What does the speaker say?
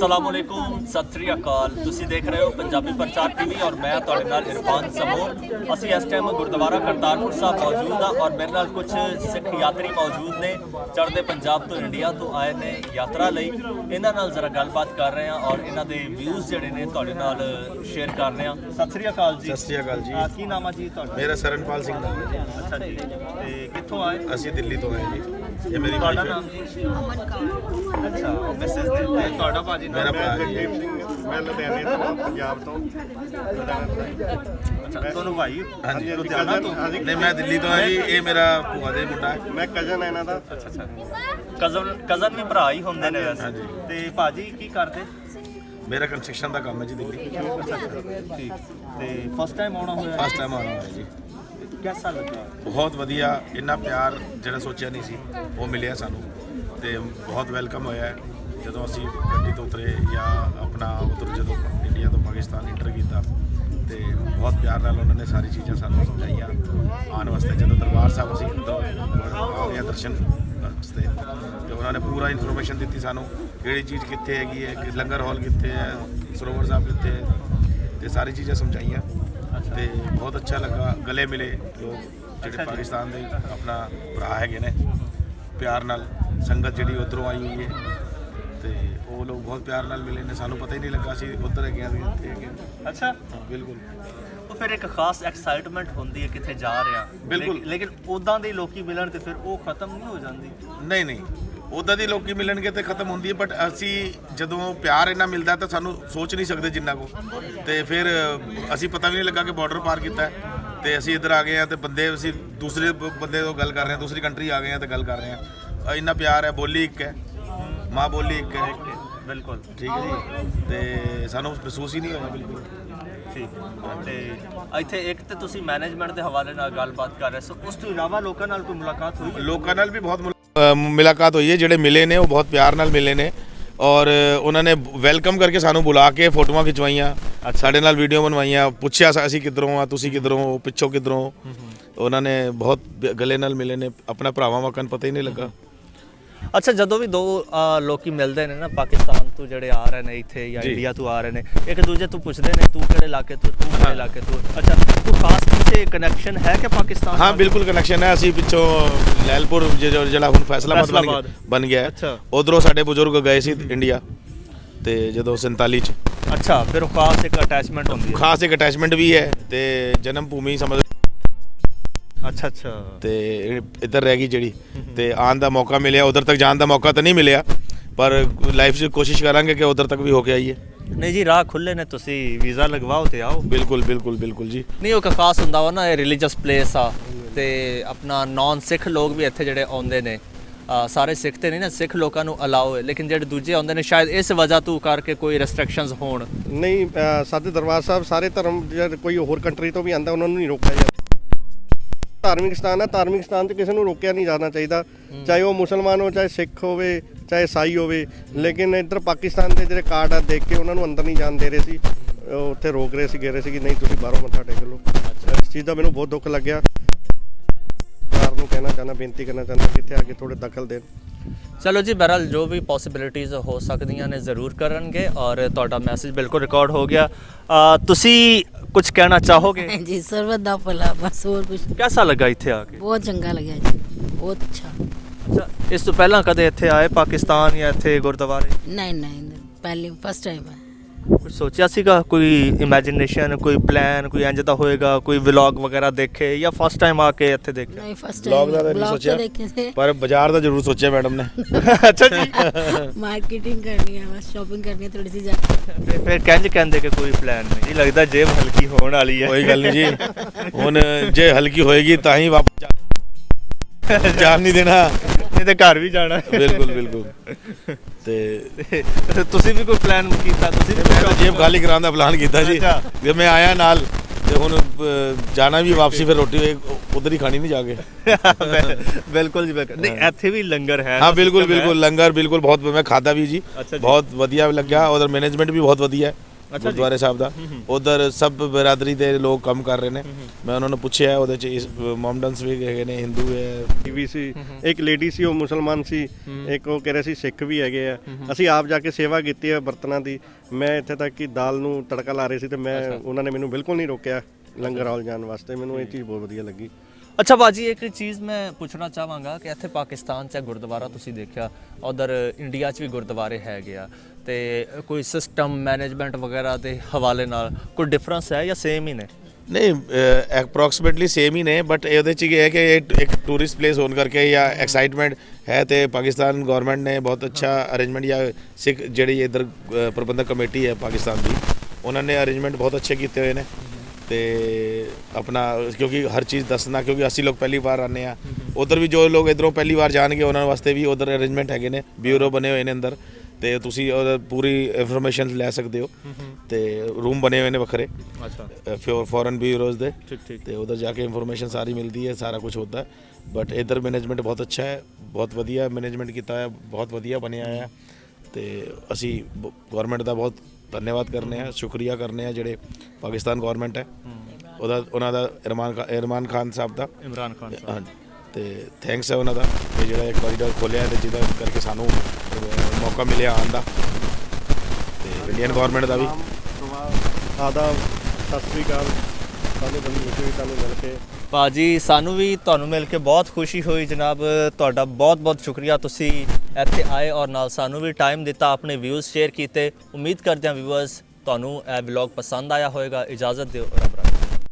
असलामुअलैकुम सत श्री अकाल। तुसी देख रहे हो पंजाबी प्रचार टीवी और मैं तुहाडे नाल इरफान समूह। असी इस टाइम गुरुद्वारा करतारपुर साहब मौजूद हाँ और मेरे नाल कुछ सिख यात्री मौजूद ने चढ़ते पंजाब तो इंडिया तो आए ने यात्रा लई। इन्हां नाल जरा गलबात कर रहे हैं और इन्हां दे व्यूज़ जिहड़े ने तुहाडे नाल शेयर कर रहे हैं। सत श्री अकाल जी। सत श्री अकाल जी। की नाम है जी तुहाडा? मेरा सरनपाल सिंह नाम है जी। अच्छा जी, ते कित्थों आए? असी दिल्ली तो आए जी। ये मेरी तुहाडा वाइफ है। नाम जी? अच्छा, मैसेज दे तुहाडा भाजी मेरा भरा जी है। मैं लुधियाने ਤੋਂ ਪੰਜਾਬ ਤੋਂ अच्छा दोनों भाई? हाँ जी। लुधियाना तो? नहीं मैं दिल्ली तो आया जी। ये मेरा भूआ दे मुंडा है। ਮੈਂ ਕਜ਼ਨ ਹੈ ਇਹਨਾਂ ਦਾ। अच्छा कजन भी भरा ही होंगे ने वैसे। ਹਾਂਜੀ। ते भाजी की करते? मेरा कंस्ट्रक्शन का काम है जी दिल्ली। ठीक। ते फर्स्ट टाइम आना होया? फर्स्ट टाइम आना है जी। कैसा लगा? बहुत ਵਧੀਆ ਇੰਨਾ ਪਿਆਰ ਜਿਹੜਾ ਸੋਚਿਆ ਨਹੀਂ ਸੀ ਉਹ ਮਿਲਿਆ ਸਾਨੂੰ ਤੇ ਬਹੁਤ ਵੈਲਕਮ ਹੋਇਆ ਹੈ। ਜਦੋਂ ਅਸੀਂ ਗੱਡੀ ਤੋਂ ਉਤਰੇ ਜਾਂ ਆਪਣਾ ਉਧਰ ਜਦੋਂ ਇੰਡੀਆ ਤੋਂ ਪਾਕਿਸਤਾਨ ਇੰਟਰ ਕੀਤਾ ਤੇ ਬਹੁਤ ਪਿਆਰ ਨਾਲ ਉਹਨਾਂ ਨੇ ਸਾਰੀ ਚੀਜ਼ਾਂ ਸਾਨੂੰ ਸਮਝਾਈਆਂ ਆਉਣ ਵਾਸਤੇ। ਜਦੋਂ ਦਰਬਾਰ ਸਾਹਿਬ ਅਸੀਂ ਆ ਗਏ ਦਰਸ਼ਨ ਵਾਸਤੇ ਤੇ ਉਹਨਾਂ ਨੇ ਪੂਰਾ ਇਨਫੋਰਮੇਸ਼ਨ ਦਿੱਤੀ ਸਾਨੂੰ ਕਿਹੜੀ ਚੀਜ਼ ਕਿੱਥੇ ਹੈਗੀ ਹੈ, ਕਿ ਲੰਗਰ ਹਾਲ ਕਿੱਥੇ ਹੈ, ਸਰੋਵਰ ਸਾਹਿਬ ਕਿੱਥੇ ਹੈ ਤੇ ਸਾਰੀ ਚੀਜ਼ਾਂ ਸਮਝਾਈਆਂ ਤੇ ਬਹੁਤ ਅੱਛਾ ਲੱਗਾ। ਗਲੇ ਮਿਲੇ ਲੋਕ ਜਿਹੜੇ ਪਾਕਿਸਤਾਨ ਦੇ ਆਪਣਾ ਭਰਾ ਹੈਗੇ ਨੇ ਪਿਆਰ ਨਾਲ। ਸੰਗਤ ਜਿਹੜੀ ਉੱਧਰੋਂ ਆਈ ਹੋਈ ਹੈ ਤੇ ਉਹ ਲੋਕ ਬਹੁਤ ਪਿਆਰ ਨਾਲ ਮਿਲੇ ਨੇ। ਸਾਨੂੰ ਪਤਾ ਹੀ ਨਹੀਂ ਲੱਗਾ ਸੀ ਉੱਧਰ ਹੈਗੇ ਆ ਤੇ ਇੱਥੇ ਹੈਗੇ ਆ। अच्छा ਹਾਂ ਬਿਲਕੁਲ। तो फिर एक खास एक्साइटमेंट होंदी है किथे जा रहे हैं बिल्कुल। लेकिन उदां दे लोकी मिलन ते फिर वो खत्म नहीं हो जाती? ਨਹੀਂ ਨਹੀਂ ਉੱਦਾਂ ਦੀ ਲੋਕੀ ਮਿਲਣਗੇ ਤੇ ਖਤਮ ਹੁੰਦੀ ਹੈ ਬਟ ਅਸੀਂ ਜਦੋਂ ਪਿਆਰ ਇੰਨਾ ਮਿਲਦਾ ਤਾਂ ਸਾਨੂੰ ਸੋਚ ਨਹੀਂ ਸਕਦੇ ਜਿੰਨਾ ਕੋ। ਤੇ ਫਿਰ ਅਸੀਂ ਪਤਾ ਵੀ ਨਹੀਂ ਲੱਗਾ ਕਿ ਬਾਰਡਰ ਪਾਰ ਕੀਤਾ ਹੈ ਤੇ ਅਸੀਂ ਇੱਧਰ ਆ ਗਏ ਹਾਂ ਤੇ ਬੰਦੇ ਅਸੀਂ ਦੂਸਰੇ ਬੰਦੇ ਤੋਂ ਗੱਲ ਕਰ ਰਹੇ ਹਾਂ, ਦੂਸਰੀ ਕੰਟਰੀ ਆ ਗਏ ਹਾਂ ਤੇ ਗੱਲ ਕਰ ਰਹੇ ਹਾਂ। ਇੰਨਾ ਪਿਆਰ ਹੈ। ਬੋਲੀ ਇੱਕ ਹੈ, ਮਾਂ ਬੋਲੀ ਇੱਕ ਹੈ। बिल्कुल ਠੀਕ ਹੈ ਜੀ। ਤੇ ਸਾਨੂੰ ਮਹਿਸੂਸ ਹੀ ਨਹੀਂ ਹੋਇਆ ਬਿਲਕੁਲ। ठीक। ਤੇ ਇੱਥੇ ਇੱਕ ਤੇ ਤੁਸੀਂ ਮੈਨੇਜਮੈਂਟ ਦੇ ਹਵਾਲੇ ਨਾਲ ਗੱਲਬਾਤ ਕਰ ਰਹੇ ਸੋ ਉਸ ਤੋਂ ਇਲਾਵਾ ਲੋਕਾਂ ਨਾਲ ਕੋਈ ਮੁਲਾਕਾਤ ਹੋਈ? ਲੋਕਾਂ ਨਾਲ ਵੀ ਬਹੁਤ ਮੁਲਾਕਾਤ ਹੋਈ ਹੈ। ਜਿਹੜੇ ਮਿਲੇ ਨੇ ਉਹ ਬਹੁਤ ਪਿਆਰ ਨਾਲ ਮਿਲੇ ਨੇ ਔਰ ਉਹਨਾਂ ਨੇ ਵੈਲਕਮ ਕਰਕੇ ਸਾਨੂੰ ਬੁਲਾ ਕੇ ਫੋਟੋਆਂ ਖਿਚਵਾਈਆਂ, ਸਾਡੇ ਨਾਲ ਵੀਡੀਓ ਬਣਵਾਈਆਂ, ਪੁੱਛਿਆ ਅਸੀਂ ਕਿੱਧਰੋਂ ਆ, ਤੁਸੀਂ ਕਿੱਧਰੋਂ ਹੋ, ਪਿੱਛੋਂ ਕਿੱਧਰੋਂ। ਉਹਨਾਂ ਨੇ ਬਹੁਤ ਗਲੇ ਨਾਲ ਮਿਲੇ ਨੇ। ਆਪਣਾ ਭਰਾਵਾਂ ਵਾਕਨ ਪਤਾ ਹੀ ਨਹੀਂ ਲੱਗਾ। ਅੱਛਾ, ਜਦੋਂ ਵੀ ਦੋ ਲੋਕੀ ਮਿਲਦੇ ਨੇ ਨਾ ਪਾਕਿਸਤਾਨ ਤੋਂ ਜਿਹੜੇ ਆ ਰਹੇ ਨੇ ਇੱਥੇ ਜਾਂ ਇੰਡੀਆ ਤੋਂ ਆ ਰਹੇ ਨੇ, ਇੱਕ ਦੂਜੇ ਤੋਂ ਪੁੱਛਦੇ ਨੇ ਤੂੰ ਕਿਹੜੇ ਇਲਾਕੇ ਤੋਂ, ਤੂੰ ਕਿਹੜੇ ਇਲਾਕੇ ਤੋਂ। ਅੱਛਾ, ਕੋਈ ਖਾਸ ਕਿਸੇ ਕਨੈਕਸ਼ਨ ਹੈ ਕਿ ਪਾਕਿਸਤਾਨ? ਹਾਂ ਬਿਲਕੁਲ ਕਨੈਕਸ਼ਨ ਹੈ। ਅਸੀਂ ਪਿੱਛੋਂ ਲੈਲਪੁਰ ਜਿਹੜਾ ਹੁਣ ਫੈਸਲਾਬਾਦ ਬਣ ਗਿਆ ਅੱਛਾ। ਉਧਰੋਂ ਸਾਡੇ ਬਜ਼ੁਰਗ ਗਏ ਸੀ ਇੰਡੀਆ ਤੇ ਜਦੋਂ 47 ਚ। ਅੱਛਾ, ਫਿਰ ਉਹ ਖਾਸ ਇੱਕ ਅਟੈਚਮੈਂਟ ਹੁੰਦੀ ਹੈ? ਖਾਸ ਇੱਕ ਅਟੈਚਮੈਂਟ ਵੀ ਹੈ ਤੇ ਜਨਮ ਭੂਮੀ ਸਮਝ। ਅੱਛਾ ਅੱਛਾ। ਤੇ ਇੱਧਰ ਰਹਿ ਗਈ ਜਿਹੜੀ ਤੇ ਆਉਣ ਦਾ ਮੌਕਾ ਮਿਲਿਆ। ਉਧਰ ਤੱਕ ਜਾਣ ਦਾ ਮੌਕਾ ਤਾਂ ਨਹੀਂ ਮਿਲਿਆ ਪਰ ਲਾਈਫ 'ਚ ਕੋਸ਼ਿਸ਼ ਕਰਾਂਗੇ ਕਿ ਉਧਰ ਤੱਕ ਵੀ ਹੋ ਕੇ ਆਈਏ। ਨਹੀਂ ਜੀ, ਰਾਹ ਖੁੱਲੇ ਨੇ, ਤੁਸੀਂ ਵੀਜ਼ਾ ਲਗਵਾਓ ਤੇ ਆਓ। ਬਿਲਕੁਲ ਬਿਲਕੁਲ ਬਿਲकुल ਜੀ। ਨਹੀਂ ਉਹ ਖਾਸ ਹੁੰਦਾ ਵਾ ਨਾ, ਇਹ ਰਿਲੀਜੀਅਸ ਪਲੇਸ ਆ ਤੇ ਆਪਣਾ ਨਾਨ ਸਿੱਖ ਲੋਕ ਵੀ ਇੱਥੇ ਜਿਹੜੇ ਆਉਂਦੇ ਨੇ। ਸਾਰੇ ਸਿੱਖ ਤੇ ਨਹੀਂ ਨਾ, ਸਿੱਖ ਲੋਕਾਂ ਨੂੰ ਅਲਾਓ ਹੈ ਲੇਕਿਨ ਜਿਹੜੇ ਦੂਜੇ ਆਉਂਦੇ ਨੇ ਸ਼ਾਇਦ ਇਸ ਵਜ੍ਹਾ ਤੋਂ ਕਰਕੇ ਕੋਈ ਰੈਸਟ੍ਰਿਕਸ਼ਨਸ ਹੋਣ। ਨਹੀਂ ਸਾਡੇ ਦਰਬਾਰ ਸਾਹਿਬ ਸਾਰੇ ਧਰਮ ਜਦ ਕੋਈ ਹੋਰ ਕੰਟਰੀ ਤੋਂ ਵੀ ਆਂਦਾ ਉਹਨਾਂ ਨੂੰ ਨਹੀਂ ਰੋਕਿਆ ਜਾਂਦਾ। ਧਾਰਮਿਕ ਸਥਾਨ ਹੈ, ਧਾਰਮਿਕ ਸਥਾਨ 'ਤੇ ਕਿਸੇ ਨੂੰ ਰੋਕਿਆ ਨਹੀਂ ਜਾਣਾ ਚਾਹੀਦਾ, ਚਾਹੇ ਉਹ ਮੁਸਲਮਾਨ ਹੋ, ਚਾਹੇ ਸਿੱਖ ਹੋਵੇ, ਚਾਹੇ ਈਸਾਈ ਹੋਵੇ। ਲੇਕਿਨ ਇੱਧਰ ਪਾਕਿਸਤਾਨ ਦੇ ਜਿਹੜੇ ਕਾਰਡ ਆ ਦੇਖ ਕੇ ਉਹਨਾਂ ਨੂੰ ਅੰਦਰ ਨਹੀਂ ਜਾਣ ਦੇ ਰਹੇ ਸੀ, ਉਹ ਉੱਥੇ ਰੋਕ ਰਹੇ ਸੀ, ਕਹਿ ਰਹੇ ਸੀ ਕਿ ਨਹੀਂ ਤੁਸੀਂ ਬਾਹਰੋਂ ਮੱਥਾ ਟੇਕ ਲਓ। ਇਸ ਚੀਜ਼ ਦਾ ਮੈਨੂੰ ਬਹੁਤ ਦੁੱਖ ਲੱਗਿਆ। ਸਰਕਾਰ ਨੂੰ ਕਹਿਣਾ ਚਾਹੁੰਦਾ, ਬੇਨਤੀ ਕਰਨਾ ਚਾਹੁੰਦਾ ਕਿ ਇੱਥੇ ਆ ਕੇ ਥੋੜ੍ਹੇ ਦਖਲ ਦੇਣ। ਚਲੋ ਜੀ, ਬਹਰਹਾਲ ਜੋ ਵੀ ਪੋਸੀਬਿਲਿਟੀਜ਼ ਹੋ ਸਕਦੀਆਂ ਨੇ ਜ਼ਰੂਰ ਕਰਨਗੇ ਔਰ ਤੁਹਾਡਾ ਮੈਸੇਜ ਬਿਲਕੁਲ ਰਿਕਾਰਡ ਹੋ ਗਿਆ। ਤੁਸੀਂ ਕੁਝ ਕਹਿਣਾ ਚਾਹੋਗੇ? जी सर्वत दा भला बस और कुछ कैसा लगा ਇੱਥੇ ਆ ਕੇ? बहुत चंगा लगा जी, बहुत अच्छा। ਅੱਛਾ, ਇਸ ਤੋਂ ਪਹਿਲਾਂ ਕਦੇ ਇੱਥੇ ਆਏ ਪਾਕਿਸਤਾਨ ਜਾਂ ਇੱਥੇ ਗੁਰਦੁਆਰੇ? नहीं नहीं पहले फर्स्ट टाइम है। ਕੁਝ ਸੋਚਿਆ ਸੀਗਾ, ਕੋਈ ਇਮੇਜਿਨੇਸ਼ਨ, ਕੋਈ ਪਲਾਨ, ਕੋਈ ਇੰਜ ਦਾ ਹੋਏਗਾ, ਕੋਈ ਵਲੌਗ ਵਗੈਰਾ ਦੇਖੇ ਜਾਂ ਫਸਟ ਟਾਈਮ ਆ ਕੇ ਇੱਥੇ ਦੇਖਿਆ? नहीं फर्स्ट ब्लॉग टाइम ਦਾ ਨਹੀਂ ब्लॉग ਸੋਚਿਆ तो देखे थे। ਪਰ ਬਾਜ਼ਾਰ ਦਾ ਜ਼ਰੂਰ ਸੋਚਿਆ ਮੈਡਮ ਨੇ। ਅੱਛਾ ਜੀ। मार्केटिंग करनी है, बस शॉपिंग करनी है थोड़ी सी जाके। ਫਿਰ ਕਹਿੰਦੇ ਕਹਿੰਦੇ ਕਿ ਕੋਈ ਪਲਾਨ ਨਹੀਂ ਜੀ, ਲੱਗਦਾ ਜੇਬ ਹਲਕੀ ਹੋਣ ਵਾਲੀ ਹੈ। ਕੋਈ ਗੱਲ ਨਹੀਂ ਜੀ, ਹੁਣ ਜੇ ਹਲਕੀ ਹੋਏਗੀ ਤਾਂ ਹੀ ਵਾਪਸ ਜਾਣ ਨਹੀਂ ਦੇਣਾ। ਨਹੀਂ ਤੇ ਘਰ ਵੀ ਜਾਣਾ। ਬਿਲਕੁਲ ਬਿਲਕੁਲ। ਤੇ ਤੁਸੀਂ ਵੀ ਕੋਈ ਪਲਾਨ ਕੀਤਾ? ਤੁਸੀਂ ਮੈਂ ਤਾਂ ਜੇਬ ਖਾਲੀ ਕਰਾਉਣ ਦਾ ਪਲਾਨ ਕੀਤਾ ਜੀ। ਅੱਛਾ। ਜੇ ਮੈਂ ਆਇਆ ਨਾਲ ਤੇ ਹੁਣ ਜਾਣਾ ਵੀ ਵਾਪਸੀ ਫਿਰ ਰੋਟੀ ਉਧਰ ਹੀ ਖਾਣੀ ਨਹੀਂ ਜਾ ਕੇ। ਬਿਲਕੁਲ ਜੀ ਬਿਲਕੁਲ। ਨਹੀਂ ਇੱਥੇ ਵੀ ਲੰਗਰ ਹੈ? हाँ बिल्कुल बिल्कुल लंगर बिल्कुल बहुत मैं खाता भी जी। अच्छा जी। बहुत वधिया लग्या और मैनेजमेंट भी बहुत वधिया है। ਗੁਰਦੁਆਰੇ ਸਾਹਿਬ ਦਾ। ਉਧਰ ਸਭ ਬਰਾਦਰੀ ਦੇ ਲੋਕ ਕੰਮ ਕਰ ਰਹੇ ਨੇ। ਮੈਂ ਉਹਨਾਂ ਨੂੰ ਪੁੱਛਿਆ, ਉਹਦੇ ਚ ਮੋਮਡਨਸ ਵੀ ਹੈਗੇ ਨੇ, ਹਿੰਦੂ ਹੈ, ਵੀ ਸੀ, ਇੱਕ ਲੇਡੀ ਸੀ ਉਹ ਮੁਸਲਮਾਨ ਸੀ, ਇੱਕ ਉਹ ਕਹਿ ਰਿਹਾ ਸੀ ਸਿੱਖ ਵੀ ਹੈਗੇ ਆ। ਅਸੀਂ ਆਪ ਜਾ ਕੇ ਸੇਵਾ ਕੀਤੀ ਹੈ ਬਰਤਨਾਂ ਦੀ। ਮੈਂ ਇੱਥੇ ਤੱਕ ਕਿ ਦਾਲ ਨੂੰ ਤੜਕਾ ਲਾ ਰਹੇ ਸੀ ਤੇ ਮੈਂ ਉਹਨਾਂ ਨੇ ਮੈਨੂੰ ਬਿਲਕੁਲ ਨਹੀਂ ਰੋਕਿਆ ਲੰਗਰ ਹਾਲ ਜਾਣ ਵਾਸਤੇ। ਮੈਨੂੰ ਇਹ ਚੀਜ਼ ਬਹੁਤ ਵਧੀਆ ਲੱਗੀ। ਅੱਛਾ ਬਾਜੀ, ਇੱਕ ਚੀਜ਼ ਮੈਂ ਪੁੱਛਣਾ ਚਾਹਾਂਗਾ ਕਿ ਇੱਥੇ ਪਾਕਿਸਤਾਨ 'ਚ ਗੁਰਦੁਆਰਾ ਤੁਸੀਂ ਦੇਖਿਆ, ਉਧਰ ਇੰਡੀਆ 'ਚ ਵੀ ਗੁਰਦੁਆਰੇ ਹੈਗੇ ਆ, ਤੇ ਕੋਈ ਸਿਸਟਮ ਮੈਨੇਜਮੈਂਟ ਵਗੈਰਾ ਦੇ ਹਵਾਲੇ ਨਾਲ ਕੋਈ ਡਿਫਰੈਂਸ ਹੈ ਜਾਂ ਸੇਮ ਹੀ ਨੇ? ਨਹੀਂ, ਅਪਰੋਕਸੀਮੇਟਲੀ ਸੇਮ ਹੀ ਨੇ, ਬਟ ਇਹਦੇ 'ਚ ਇਹ ਹੈ ਕਿ ਇੱਕ ਟੂਰਿਸਟ ਪਲੇਸ ਹੋਣ ਕਰਕੇ ਜਾਂ ਐਕਸਾਈਟਮੈਂਟ ਹੈ, ਤੇ ਪਾਕਿਸਤਾਨ ਗਵਰਨਮੈਂਟ ਨੇ ਬਹੁਤ ਅੱਛਾ ਅਰੇਂਜਮੈਂਟ, ਜਾਂ ਸਿੱਖ ਜਿਹੜੀ ਇੱਧਰ ਪ੍ਰਬੰਧਕ ਕਮੇਟੀ ਹੈ ਪਾਕਿਸਤਾਨ ਦੀ, ਉਹਨਾਂ ਨੇ ਅਰੇਂਜਮੈਂਟ ਬਹੁਤ ਅੱਛੇ ਕੀਤੇ ਹੋਏ ਨੇ। ਤੇ ਆਪਣਾ ਕਿਉਂਕਿ ਹਰ ਚੀਜ਼ ਦੱਸਣਾ, ਕਿਉਂਕਿ ਅਸੀਂ ਲੋਕ ਪਹਿਲੀ ਵਾਰ ਆਉਂਦੇ ਆ, ਉਧਰ ਵੀ ਜੋ ਲੋਕ ਇੱਧਰੋਂ ਪਹਿਲੀ ਵਾਰ ਜਾਣਗੇ ਉਹਨਾਂ ਵਾਸਤੇ ਵੀ ਉਧਰ ਅਰੇਂਜਮੈਂਟ ਹੈਗੇ ਨੇ, ਬਿਊਰੋ ਬਣੇ ਹੋਏ ਨੇ ਅੰਦਰ, ਤੇ ਤੁਸੀਂ ਪੂਰੀ ਇਨਫੋਰਮੇਸ਼ਨ ਲੈ ਸਕਦੇ ਹੋ। ਤੇ ਰੂਮ ਬਣੇ ਹੋਏ ਨੇ ਵੱਖਰੇ, ਅੱਛਾ, ਫੋਰਨ ਬਿਊਰੋਜ਼ ਦੇ, ਤੇ ਉਧਰ ਜਾ ਕੇ ਇਨਫੋਰਮੇਸ਼ਨ ਸਾਰੀ ਮਿਲਦੀ ਹੈ, ਸਾਰਾ ਕੁਝ ਹੁੰਦਾ ਹੈ। ਬਟ ਇੱਧਰ ਮੈਨੇਜਮੈਂਟ ਬਹੁਤ ਅੱਛਾ ਹੈ, ਬਹੁਤ ਵਧੀਆ ਮੈਨੇਜਮੈਂਟ ਕੀਤਾ ਹੈ, ਬਹੁਤ ਵਧੀਆ ਬਣਿਆ ਹੈ। ਤੇ ਅਸੀਂ ਗਵਰਨਮੈਂਟ ਦਾ ਬਹੁਤ ਧੰਨਵਾਦ ਕਰਨੇ ਆ, ਸ਼ੁਕਰੀਆ ਕਰਨੇ ਆ ਜਿਹੜੇ ਪਾਕਿਸਤਾਨ ਗਵਰਨਮੈਂਟ ਹੈ ਉਹਨਾਂ ਦਾ, ਇਰਮਾਨ ਖਾਨ ਸਾਹਿਬ ਦਾ, ਇਮਰਾਨ ਖਾਨ ਸਾਹਿਬ, ਤੇ ਥੈਂਕਸ ਹੈ ਉਹਨਾਂ ਦਾ ਕਿ ਜਿਹੜਾ ਇੱਕ ਕੋਰੀਡੋਰ ਖੋਲ੍ਹਿਆ ਤੇ ਜਿਹਦਾ ਕਰਕੇ ਸਾਨੂੰ ਮੌਕਾ ਮਿਲਿਆ ਆਉਣ ਦਾ, ਤੇ ਇੰਡੀਅਨ ਗਵਰਨਮੈਂਟ ਦਾ ਵੀ ਆਦਾਬ, ਸਤਿ ਸ੍ਰੀ ਅਕਾਲ। ਸਾਨੂੰ ਬੜੀ ਖੁਸ਼ੀ ਹੋਈ ਤੁਹਾਨੂੰ ਮਿਲ ਕੇ। ਭਾਜੀ ਸਾਨੂੰ ਵੀ ਤੁਹਾਨੂੰ ਮਿਲ ਕੇ ਬਹੁਤ ਖੁਸ਼ੀ ਹੋਈ ਜਨਾਬ, ਤੁਹਾਡਾ ਬਹੁਤ ਬਹੁਤ ਸ਼ੁਕਰੀਆ, ਤੁਸੀਂ ਇੱਥੇ ਆਏ ਔਰ ਨਾਲ ਸਾਨੂੰ ਵੀ ਟਾਈਮ ਦਿੱਤਾ, ਆਪਣੇ ਵਿਊਜ਼ ਸ਼ੇਅਰ ਕੀਤੇ। ਉਮੀਦ ਕਰਦੇ ਹਾਂ ਵਿਊਅਰਸ ਤੁਹਾਨੂੰ ਇਹ ਵਲੌਗ ਪਸੰਦ ਆਇਆ ਹੋਵੇਗਾ। ਇਜਾਜ਼ਤ ਦਿਓ।